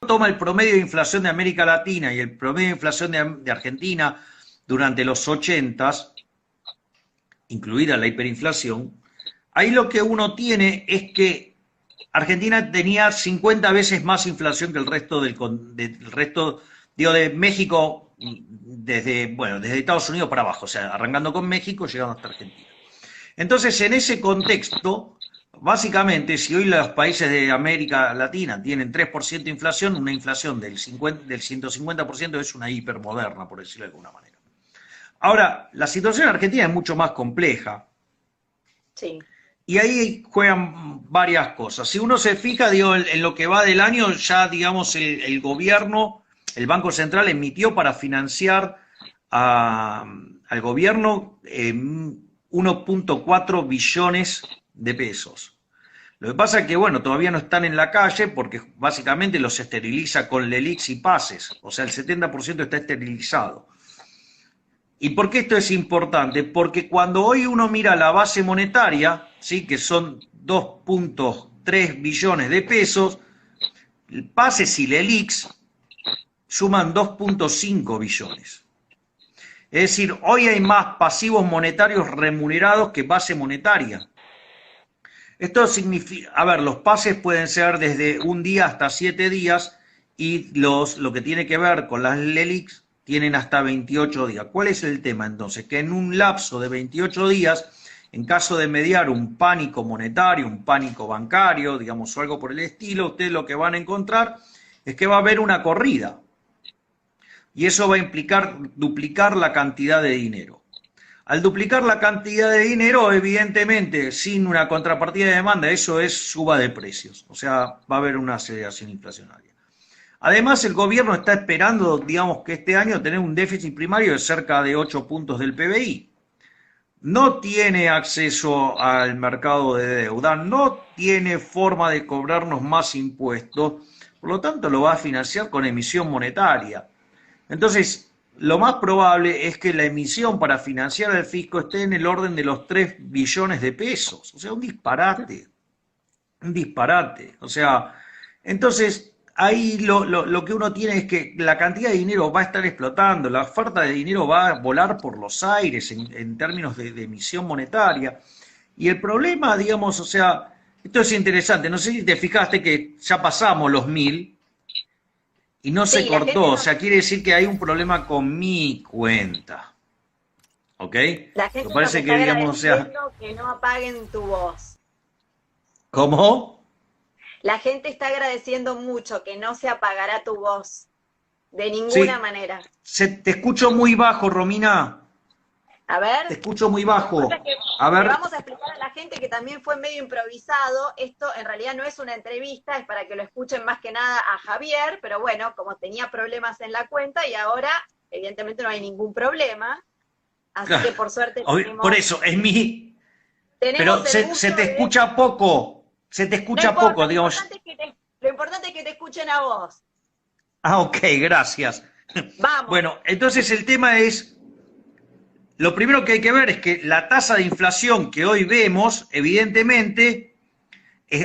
Toma el promedio de inflación de América Latina y el promedio de inflación de Argentina durante los 80s, incluida la hiperinflación, ahí lo que uno tiene es que Argentina tenía 50 veces más inflación que el resto de México, desde Estados Unidos para abajo, o sea, arrancando con México, llegando hasta Argentina. Entonces, en ese contexto, básicamente, si hoy los países de América Latina tienen 3% de inflación, una inflación del 150% es una hipermoderna, por decirlo de alguna manera. Ahora, la situación en Argentina es mucho más compleja. Sí. Y ahí juegan varias cosas. Si uno se fija, digo, en lo que va del año, ya, digamos, el gobierno, el Banco Central emitió para financiar al gobierno 1.4 billones de pesos. Lo que pasa es que, bueno, todavía no están en la calle porque básicamente los esteriliza con LELIQs y pases. O sea, el 70% está esterilizado. ¿Y por qué esto es importante? Porque cuando hoy uno mira la base monetaria, ¿sí?, que son 2.3 billones de pesos, pases y LELIQs suman 2.5 billones. Es decir, hoy hay más pasivos monetarios remunerados que base monetaria. Esto significa, a ver, los pases pueden ser desde un día hasta 7 días y lo que tiene que ver con las LELIQs tienen hasta 28 días. ¿Cuál es el tema entonces? Que en un lapso de 28 días, en caso de mediar un pánico monetario, un pánico bancario, digamos, o algo por el estilo, ustedes lo que van a encontrar es que va a haber una corrida. Y eso va a implicar duplicar la cantidad de dinero. Al duplicar la cantidad de dinero, evidentemente, sin una contrapartida de demanda, eso es suba de precios. O sea, va a haber una aceleración inflacionaria. Además, el gobierno está esperando, digamos, que este año tener un déficit primario de cerca de 8 puntos del PBI. No tiene acceso al mercado de deuda, no tiene forma de cobrarnos más impuestos, por lo tanto lo va a financiar con emisión monetaria. Entonces, lo más probable es que la emisión para financiar el fisco esté en el orden de los 3 billones de pesos. O sea, un disparate. Un disparate. O sea, entonces, ahí lo que uno tiene es que la cantidad de dinero va a estar explotando, la oferta de dinero va a volar por los aires en términos de emisión monetaria. Y el problema, digamos, o sea, esto es interesante. No sé si te fijaste que ya pasamos los 1000. Y no se Sí, cortó, o sea, quiere decir que hay un problema con mi cuenta. ¿Ok? la Me gente nos parece que, está digamos, o sea, agradeciendo que no apaguen tu voz. ¿cómo? La gente está agradeciendo mucho que no se apagará tu voz. De ninguna Sí, manera. te escucho muy bajo, Romina. A Te ver, escucho muy lo que pasa es bajo. que A le ver, vamos a explicar a la gente que también fue medio improvisado. Esto en realidad no es una entrevista, es para que lo escuchen más que nada a Javier, pero bueno, como tenía problemas en la cuenta y ahora evidentemente no hay ningún problema, así que por suerte por eso, es mi... Pero tenemos el se gusto te de... escucha poco, se te No escucha poco, importa, digamos. lo importante es que te escuchen a vos. Ah, ok, gracias. Vamos. Bueno, entonces el tema es, lo primero que hay que ver es que la tasa de inflación que hoy vemos, evidentemente,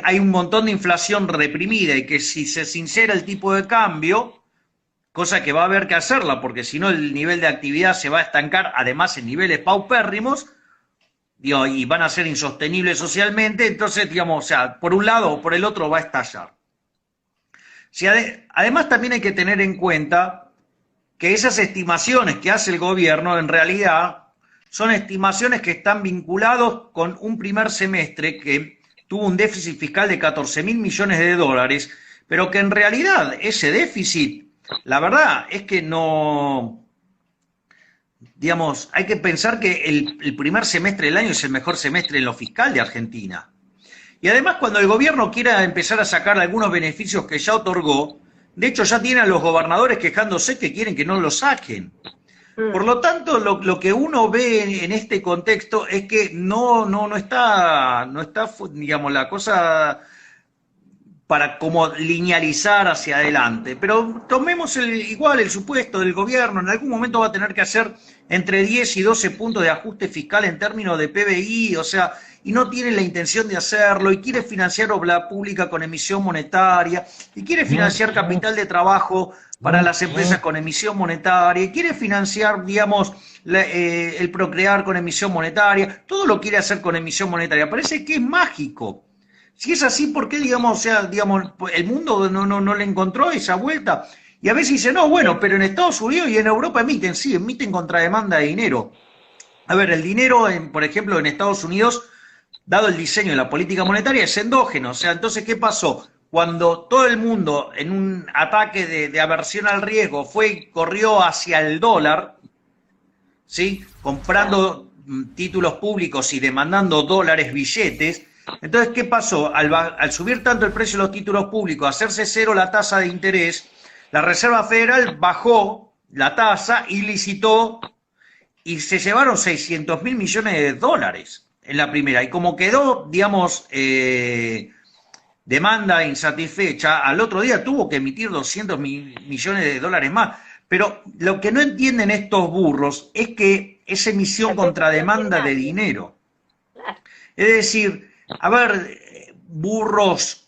hay un montón de inflación reprimida y que si se sincera el tipo de cambio, cosa que va a haber que hacerla, porque si no el nivel de actividad se va a estancar, además en niveles paupérrimos, digo, y van a ser insostenibles socialmente, entonces, digamos, o sea, por un lado o por el otro va a estallar. Si además también hay que tener en cuenta que esas estimaciones que hace el gobierno en realidad son estimaciones que están vinculados con un primer semestre que tuvo un déficit fiscal de 14.000 millones de dólares, pero que en realidad ese déficit, la verdad es que no, digamos, hay que pensar que el primer semestre del año es el mejor semestre en lo fiscal de Argentina. Y además cuando el gobierno quiera empezar a sacar algunos beneficios que ya otorgó, de hecho ya tiene a los gobernadores quejándose que quieren que no los saquen. Por lo tanto, lo que uno ve en este contexto es que no está, digamos, la cosa para como linealizar hacia adelante. Pero tomemos igual el supuesto del gobierno, en algún momento va a tener que hacer entre 10 y 12 puntos de ajuste fiscal en términos de PBI, o sea, y no tiene la intención de hacerlo, y quiere financiar obra pública con emisión monetaria, y quiere financiar capital de trabajo para las empresas con emisión monetaria, y quiere financiar, digamos, el procrear con emisión monetaria, todo lo quiere hacer con emisión monetaria. Parece que es mágico. Si es así, ¿por qué, digamos, o sea, digamos, el mundo no le encontró esa vuelta? Y a veces dice, no, bueno, pero en Estados Unidos y en Europa emiten, sí, emiten contrademanda de dinero. A ver, el dinero, por ejemplo, en Estados Unidos, dado el diseño de la política monetaria, es endógeno. O sea, entonces, ¿qué pasó? Cuando todo el mundo, en un ataque de aversión al riesgo, corrió hacia el dólar, ¿sí? Comprando títulos públicos y demandando dólares, billetes. Entonces, ¿qué pasó? Al subir tanto el precio de los títulos públicos, hacerse cero la tasa de interés, la Reserva Federal bajó la tasa y licitó y se llevaron 600.000 millones de dólares en la primera. Y como quedó, digamos, demanda insatisfecha, al otro día tuvo que emitir 200 millones de dólares más. Pero lo que no entienden estos burros es que es emisión contra demanda de dinero. Es decir, a ver, burros,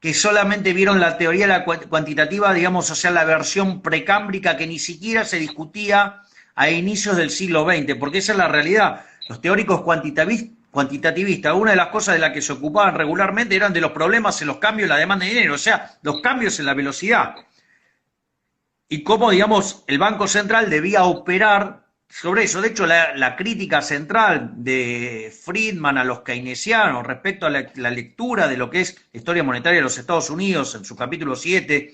que solamente vieron la teoría la cuantitativa, digamos, o sea, la versión precámbrica que ni siquiera se discutía a inicios del siglo XX, porque esa es la realidad. Los teóricos cuantitativistas, una de las cosas de las que se ocupaban regularmente eran de los problemas en los cambios en la demanda de dinero, o sea, los cambios en la velocidad. Y cómo, digamos, el Banco Central debía operar sobre eso. De hecho, la crítica central de Friedman a los keynesianos respecto a la lectura de lo que es la historia monetaria de los Estados Unidos, en su capítulo 7,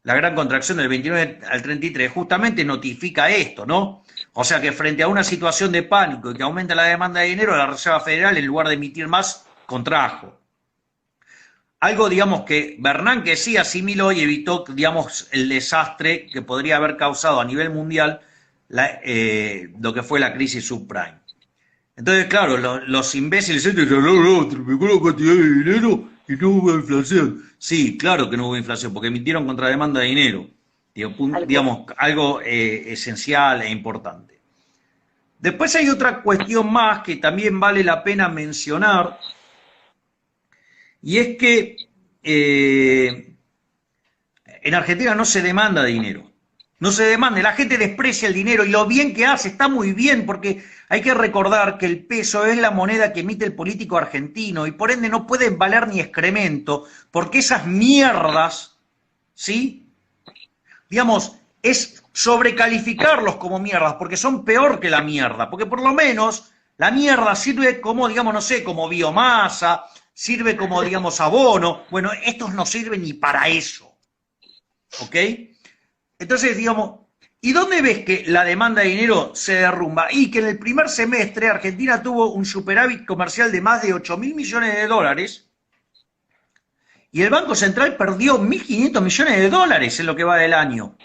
la gran contracción del 29 al 33, justamente notifica esto, ¿no? O sea que frente a una situación de pánico y que aumenta la demanda de dinero, la Reserva Federal, en lugar de emitir más, contrajo. Algo, digamos, que Bernanke sí asimiló y evitó, digamos, el desastre que podría haber causado a nivel mundial lo que fue la crisis subprime. Entonces, claro, los imbéciles dicen, no, triplicó la cantidad de dinero y no hubo inflación. Sí, claro que no hubo inflación, porque emitieron contrademanda de dinero. Digamos, algo esencial e importante. Después hay otra cuestión más que también vale la pena mencionar, y es que en Argentina no se demanda dinero. No se demanda, la gente desprecia el dinero y lo bien que hace, está muy bien, porque hay que recordar que el peso es la moneda que emite el político argentino y por ende no pueden valer ni excremento, porque esas mierdas, ¿sí? Digamos, es sobrecalificarlos como mierdas, porque son peor que la mierda, porque por lo menos la mierda sirve como, digamos, no sé, como biomasa, sirve como, digamos, abono. Bueno, estos no sirven ni para eso, ¿ok? Entonces, digamos, ¿y dónde ves que la demanda de dinero se derrumba? Y que en el primer semestre Argentina tuvo un superávit comercial de más de 8.000 millones de dólares y el Banco Central perdió 1.500 millones de dólares en lo que va del año.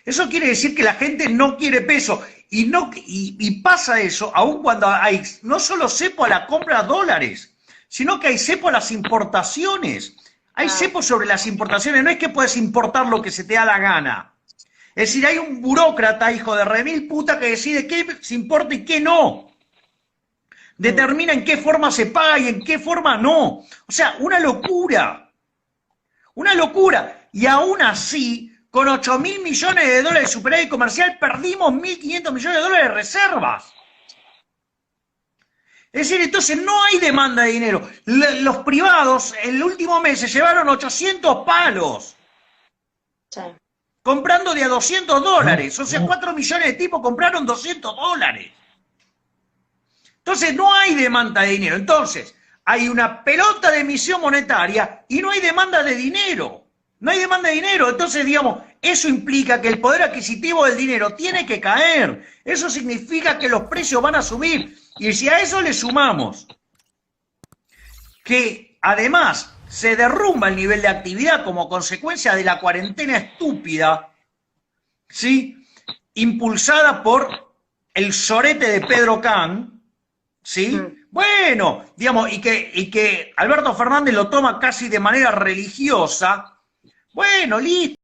Eso quiere decir que la gente no quiere peso y pasa eso aun cuando hay no solo cepo a la compra de dólares, sino que hay cepo a las importaciones. Hay cepo sobre las importaciones, no es que puedes importar lo que se te da la gana. Es decir, hay un burócrata, hijo de remil puta, que decide qué se importa y qué no. Determina en qué forma se paga y en qué forma no. O sea, una locura. Una locura. Y aún así, con 8.000 millones de dólares de superávit comercial, perdimos 1.500 millones de dólares de reservas. Es decir, entonces no hay demanda de dinero. Los privados el último mes se llevaron 800 palos. Sí. Comprando de a 200 dólares. O sea, 4 millones de tipos compraron 200 dólares. Entonces no hay demanda de dinero. Entonces hay una pelota de emisión monetaria y no hay demanda de dinero. No hay demanda de dinero. Entonces, digamos, eso implica que el poder adquisitivo del dinero tiene que caer. Eso significa que los precios van a subir. Y si a eso le sumamos que además se derrumba el nivel de actividad como consecuencia de la cuarentena estúpida, ¿sí? Impulsada por el sorete de Pedro Can, ¿sí? Bueno, digamos, y que Alberto Fernández lo toma casi de manera religiosa. Bueno, listo.